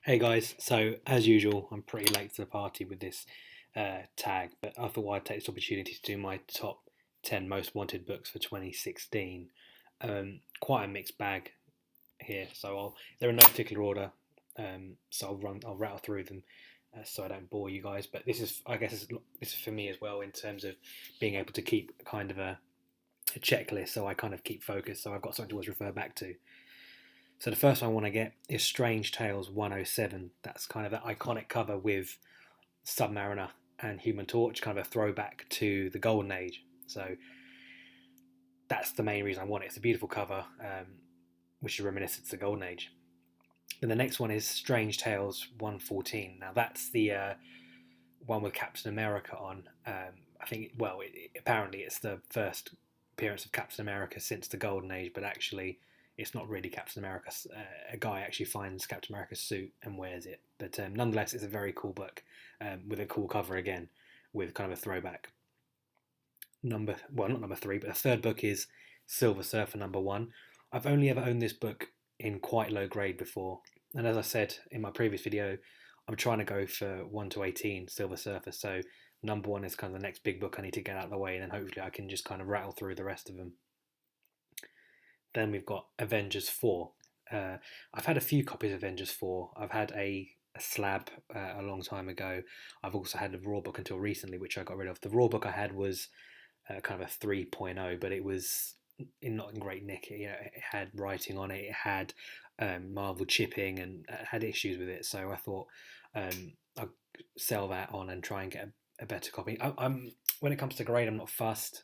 Hey guys, so as usual, I'm pretty late to the party with this tag, but I thought I'd take this opportunity to do my top 10 most wanted books for 2016. Quite a mixed bag here, so they're in no particular order, so I'll rattle through them so I don't bore you guys. But I guess, this is for me as well in terms of being able to keep kind of a checklist, so I kind of keep focused, so I've got something to always refer back to. So the first one I want to get is Strange Tales 107. That's kind of that iconic cover with Submariner and Human Torch, kind of a throwback to the Golden Age. So that's the main reason I want it. It's a beautiful cover, which is reminiscent to the Golden Age. Then the next one is Strange Tales 114. Now that's the one with Captain America on. I think, well, apparently it's the first appearance of Captain America since the Golden Age, but actually it's not really Captain America. A guy actually finds Captain America's suit and wears it. But nonetheless, it's a very cool book with a cool cover again, with kind of a throwback. Not number three, but the third book is Silver Surfer number one. I've only ever owned this book in quite low grade before, and as I said in my previous video, I'm trying to go for 1 to 18 Silver Surfer. So number one is kind of the next big book I need to get out of the way, and then hopefully I can just kind of rattle through the rest of them. Then we've got Avengers 4. I've had a few copies of Avengers 4. I've had a slab a long time ago. I've also had a raw book until recently, which I got rid of. The raw book I had was kind of a 3.0, but it was not in great nick. It had writing on it. It had Marvel chipping and had issues with it. So I thought I'd sell that on and try and get a better copy. I'm when it comes to grade, I'm not fussed.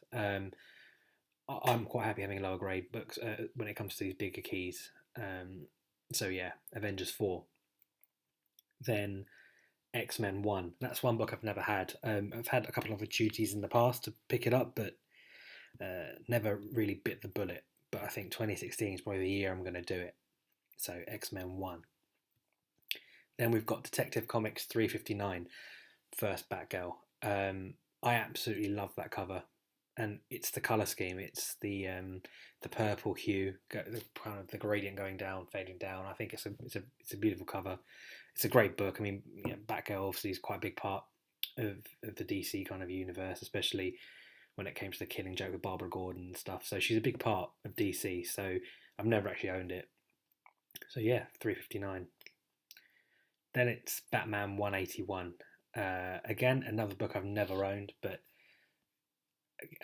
I'm quite happy having lower grade books when it comes to these bigger keys. So yeah, Avengers 4. Then X-Men 1. That's one book I've never had. I've had a couple of opportunities in the past to pick it up, but never really bit the bullet. But I think 2016 is probably the year I'm going to do it. So X-Men 1. Then we've got Detective Comics 359, First Batgirl. I absolutely love that cover, and it's the color scheme. It's the purple hue, the kind of the gradient going down, fading down. I think it's a beautiful cover. It's a great book. I mean, Batgirl obviously is quite a big part of the DC kind of universe, especially when it came to the Killing Joke with Barbara Gordon and stuff. So she's a big part of DC. So I've never actually owned it. So yeah, 359. Then it's Batman 181. Again, another book I've never owned, but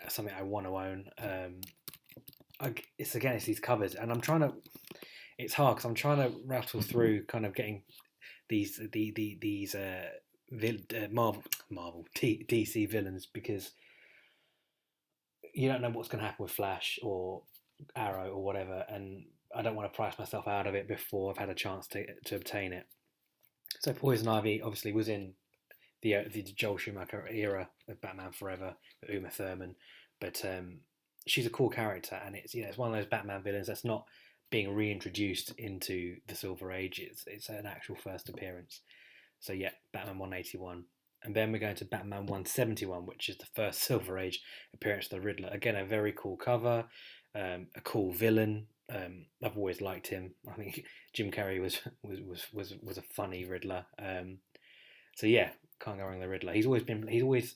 something I want to own. It's these covers, and I'm trying to. It's hard because I'm trying to rattle through, kind of getting these DC villains, because you don't know what's going to happen with Flash or Arrow or whatever, and I don't want to price myself out of it before I've had a chance to obtain it. So Poison Ivy obviously was in the Joel Schumacher era of Batman Forever with Uma Thurman, but she's a cool character, and it's one of those Batman villains that's not being reintroduced into the Silver Age. It's an actual first appearance. So yeah, Batman 181. And then we're going to Batman 171, which is the first Silver Age appearance of the Riddler. Again, a very cool cover, a cool villain. I've always liked him. I think Jim Carrey was a funny Riddler. So yeah, can't go wrong with the Riddler. He's always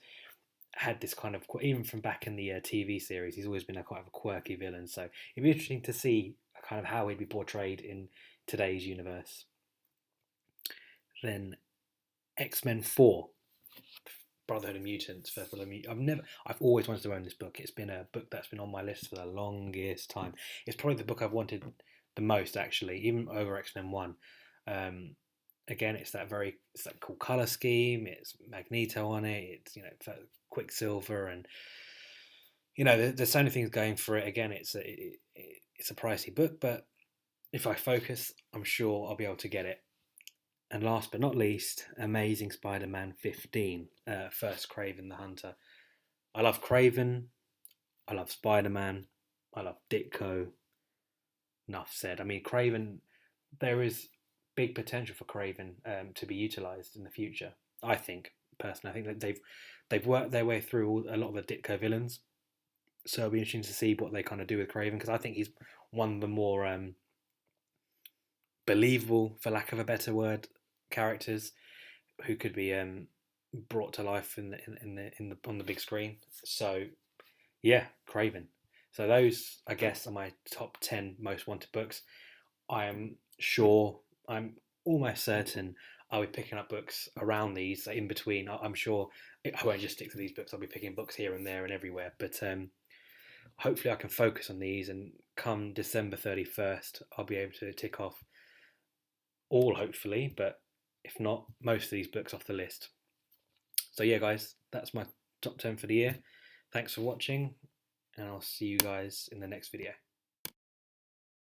had this kind of, even from back in the TV series, he's always been quite a quirky villain. So it'd be interesting to see kind of how he'd be portrayed in today's universe. Then X-Men 4, Brotherhood of Mutants. I've always wanted to own this book. It's been a book that's been on my list for the longest time. It's probably the book I've wanted the most, actually, even over X-Men 1. Again, it's that cool color scheme. It's Magneto on it. It's Quicksilver, and there's so many things going for it. Again, it's a pricey book, but if I focus, I'm sure I'll be able to get it. And last but not least, Amazing Spider-Man 15, First Kraven the Hunter. I love Kraven. I love Spider-Man. I love Ditko. Enough said. I mean, Kraven, there is big potential for Kraven to be utilised in the future. I think, personally, I think that they've worked their way through a lot of the Ditko villains. So it'll be interesting to see what they kind of do with Kraven, because I think he's one of the more believable, for lack of a better word, characters who could be brought to life on the big screen. So yeah, Craven. So those, I guess, are my top 10 most wanted books. I am sure, I'm almost certain I'll be picking up books around these in between. I'm sure I won't just stick to these books. I'll be picking books here and there and everywhere. But hopefully I can focus on these, and come December 31st, I'll be able to tick off all, hopefully, but if not, most of these books off the list. So yeah, guys, that's my top 10 for the year. Thanks for watching, and I'll see you guys in the next video.